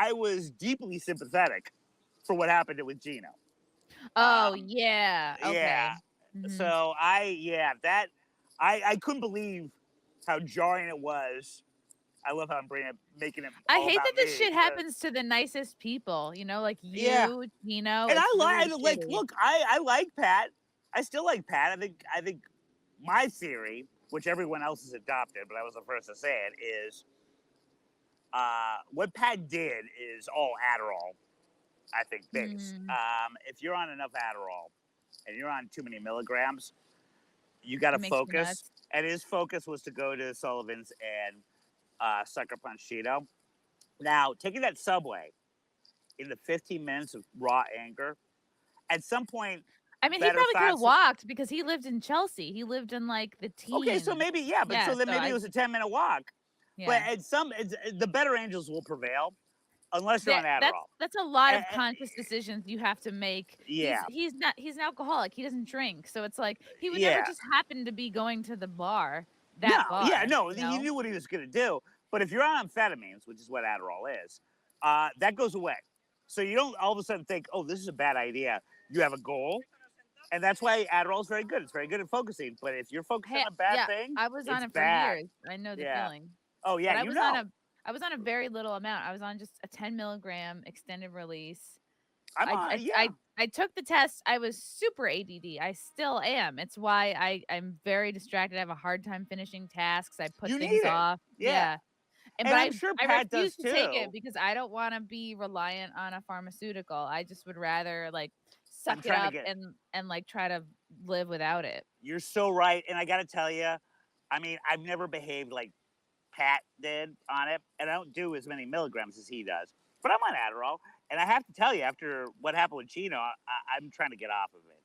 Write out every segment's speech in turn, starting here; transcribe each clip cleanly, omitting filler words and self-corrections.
I was deeply sympathetic for what happened with Geno. Oh, yeah. Okay. Yeah. Mm-hmm. So I couldn't believe how jarring it was. I love how I'm making it I all hate about that this me. shit happens to the nicest people, you know, like Yeah. you, Geno. And It's really like, shitty. look, I like Pat. I still like Pat. I think my theory, which everyone else has adopted, but I was the first to say it, is what Pat did is all Adderall, I think, based. If you're on enough Adderall and you're on too many milligrams, you got to It makes you focus. nuts. And his focus was to go to Sullivan's and sucker punch Geno. Now, taking that subway in the 15 minutes of raw anger, at some point, I mean, he better probably could have thoughts. walked because he lived in Chelsea. He lived in like the teens. Okay, so maybe, yeah, but so then maybe it was a 10-minute walk. Yeah. But the better angels will prevail unless you're on Adderall. That's a lot of conscious decisions you have to make. Yeah. He's an alcoholic. He doesn't drink. So it's like he would never just happen to be going to the bar. Bar, yeah, no, you know? he knew what he was going to do. But if you're on amphetamines, which is what Adderall is, that goes away. So you don't all of a sudden think, oh, this is a bad idea. You have a goal. And that's why Adderall is very good. It's very good at focusing. But if you're focused on a bad thing, I was on it for bad. years. I know the feeling. Oh, yeah, but I was on a very little amount. I was on just a 10 milligram extended release. I took the test. I was super ADD. I still am. It's why I'm very distracted. I have a hard time finishing tasks. I put things off. Yeah. But I'm sure Pat refuse does to too. take it because I don't want to be reliant on a pharmaceutical. I just would rather like suck it up and like try to live without it. You're so right. And I got to tell you, I mean, I've never behaved like Pat did on it, and I don't do as many milligrams as he does. But I'm on Adderall, and I have to tell you, after what happened with Geno, I'm trying to get off of it.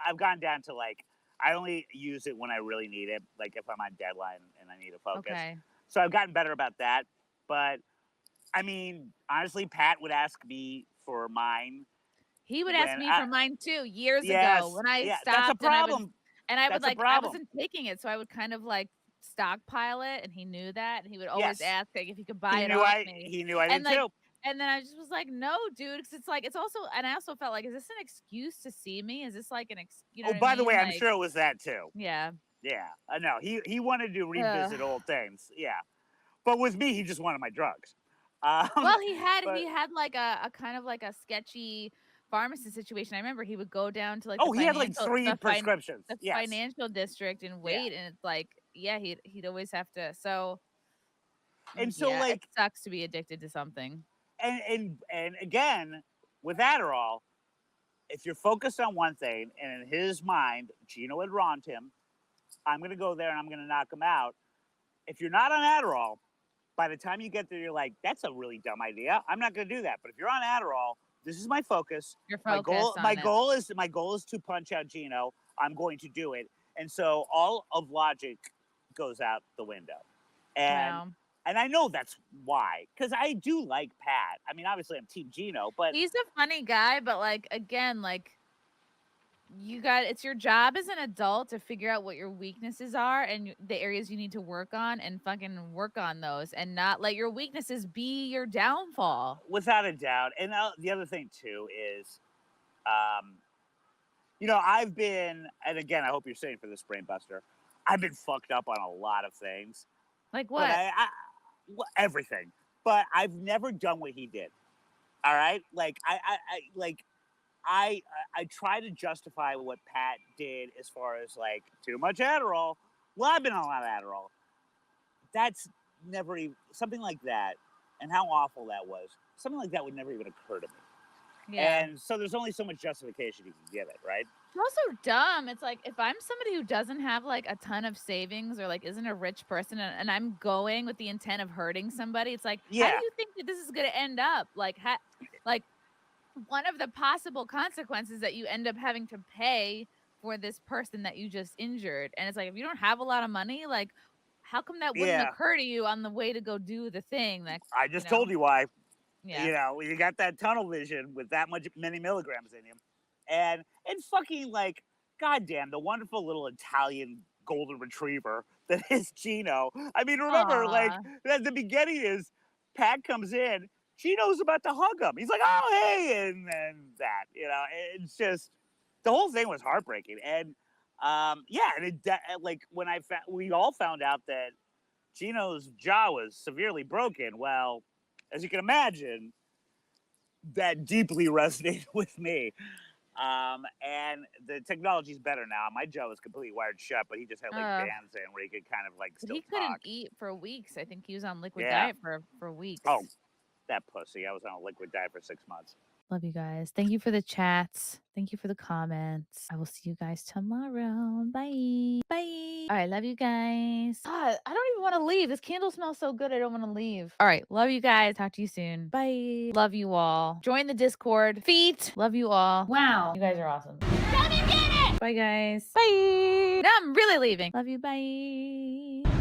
I've gone down to like I only use it when I really need it, like if I'm on deadline and I need to focus. Okay. So I've gotten better about that. But I mean, honestly, Pat would ask me for mine. He would ask me for mine too years ago when I stopped. That's a problem. And I would like I wasn't taking it, so I would kind of like stockpile it, and he knew that, and he would always ask like if he could buy it off me. He knew I did too. And then I just was like, no, dude, because it's like it's also, and I also felt like, is this an excuse to see me? Is this like an excuse? Oh, by the way, I'm sure it was that too. Yeah. Yeah, I know. He wanted to revisit old things. Yeah, but with me, he just wanted my drugs. Well, he had like a kind of like a sketchy pharmacy situation. I remember he would go down to like he had like 3 prescriptions. The financial district and wait, and it's like he'd always have to. So and so like it sucks to be addicted to something. And again with Adderall, if you're focused on one thing, and in his mind, Geno had wronged him, I'm going to go there and I'm going to knock him out. If you're not on Adderall, by the time you get there, you're like, that's a really dumb idea. I'm not going to do that. But if you're on Adderall, this is my focus. Your focus. My goal is to punch out Geno. I'm going to do it. And so all of logic goes out the window. And I know that's why, because I do like Pat. I mean, obviously I'm Team Geno, but he's a funny guy. But like again, like it's your job as an adult to figure out what your weaknesses are and the areas you need to work on, and fucking work on those, and not let your weaknesses be your downfall. Without a doubt. And the other thing too is, I've been, and again, I hope you're staying for this brain buster. I've been fucked up on a lot of things. Like what? Everything. But I've never done what he did. All right? Like I try to justify what Pat did as far as like too much Adderall. Well, I've been on a lot of Adderall. That's never even something like that, and how awful that was. Something like that would never even occur to me. Yeah. And so there's only so much justification you can give it, right? It's also dumb. It's like if I'm somebody who doesn't have like a ton of savings or like isn't a rich person, and I'm going with the intent of hurting somebody, it's like, how do you think that this is going to end up? Like, one of the possible consequences that you end up having to pay for this person that you just injured. And it's like, if you don't have a lot of money, like, how come that wouldn't occur to you on the way to go do the thing? That I just told you why. Yeah. You got that tunnel vision with that many milligrams in you. And fucking like, goddamn, the wonderful little Italian golden retriever that is Geno. I mean, remember, like, at the beginning is Pat comes in, Geno's about to hug him. He's like, oh, hey, and that, it's just, the whole thing was heartbreaking. And yeah, and like when we all found out that Geno's jaw was severely broken. Well, as you can imagine, that deeply resonated with me. And the technology's better now. My jaw was completely wired shut, but he just had like bands in where he could kind of like still he talk. Couldn't eat for weeks. I think he was on liquid diet for weeks. Oh, that pussy. I was on a liquid diet for 6 months. Love you guys. Thank you for the chats. Thank you for the comments. I will see you guys tomorrow. Bye. Bye. All right. Love you guys. God, I don't even want to leave. This candle smells so good. I don't want to leave. All right. Love you guys. Talk to you soon. Bye. Love you all. Join the Discord. Feet. Love you all. Wow. You guys are awesome. Gavin, get it! Bye, guys. Bye. Now I'm really leaving. Love you. Bye.